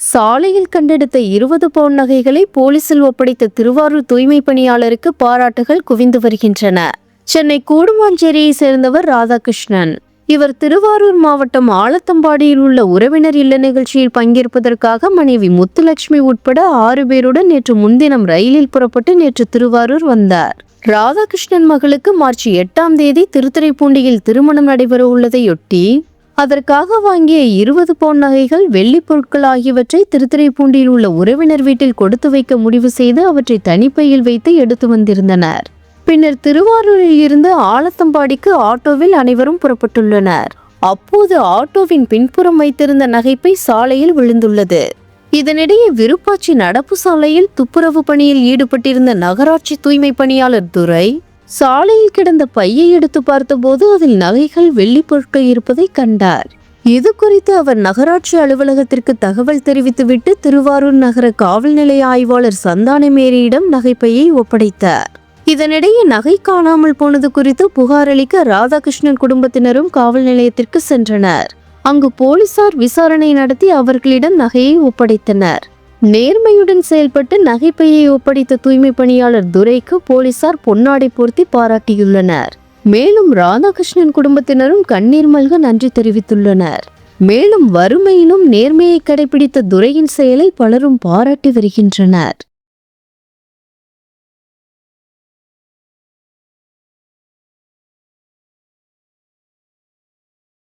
சாலையில் கண்டெடுத்த 20 பவுன் நகைகளை போலீசில் ஒப்படைத்த திருவாரூர் தூய்மை பணியாளருக்கு பாராட்டுகள் குவிந்து வருகின்றன. சென்னை கூடுமாஞ்சேரியை சேர்ந்தவர் ராதாகிருஷ்ணன். இவர் திருவாரூர் மாவட்டம் ஆலத்தம்பாடியில் உள்ள உறவினர் இல்ல நிகழ்ச்சியில் பங்கேற்பதற்காக மனைவி முத்துலட்சுமி உட்பட 6 பேருடன் நேற்று முன்தினம் ரயிலில் புறப்பட்டு நேற்று திருவாரூர் வந்தார். ராதாகிருஷ்ணன் மகளுக்கு மார்ச் 8ஆம் தேதி திருத்துறைப்பூண்டியில் திருமணம் நடைபெற உள்ளதையொட்டி அதற்காக வாங்கிய 20 பவுன் நகைகள், வெள்ளி பொருட்கள் ஆகியவற்றை திருத்துறைப்பூண்டியில் உள்ள உறவினர் வீட்டில் கொடுத்து வைக்க முடிவு செய்து அவற்றை தனிப்பையில் வைத்து எடுத்து வந்திருந்தனர். பின்னர் திருவாரூரில் இருந்து ஆலத்தம்பாடிக்கு ஆட்டோவில் அனைவரும் புறப்பட்டுள்ளனர். அப்போது ஆட்டோவின் பின்புறம் வைத்திருந்த நகைப்பை சாலையில் விழுந்துள்ளது. இதனிடையே விருப்பாட்சி நடப்பு சாலையில் துப்புரவு பணியில் ஈடுபட்டிருந்த நகராட்சி தூய்மை பணியாளர் துரை சாலையில் கிடந்த பையை எடுத்து பார்த்தபோது அதில் நகைகள், வெள்ளி பொருட்கள் இருப்பதை கண்டார். இது குறித்து அவர் நகராட்சி அலுவலகத்திற்கு தகவல் தெரிவித்துவிட்டு திருவாரூர் நகர காவல் நிலைய ஆய்வாளர் சந்தானமேரியிடம் நகைப்பையை ஒப்படைத்தார். இதனிடையே நகை காணாமல் போனது குறித்து புகார் அளிக்க ராதாகிருஷ்ணன் குடும்பத்தினரும் காவல் நிலையத்திற்கு சென்றனர். அங்கு போலீசார் விசாரணை நடத்தி அவர்களிடம் நகையை ஒப்படைத்தனர். நேர்மையுடன் செயல்பட்டு நகைப்பையை ஒப்படைத்த தூய்மை பணியாளர் துரைக்கு போலீசார் பொன்னாடை போர்த்தி பாராட்டியுள்ளனர். மேலும் ராதாகிருஷ்ணன் குடும்பத்தினரும் கண்ணீர் மல்க நன்றி தெரிவித்துள்ளனர். மேலும் வறுமையிலும் நேர்மையை கடைபிடித்த துரையின் செயலை பலரும் பாராட்டி வருகின்றனர்.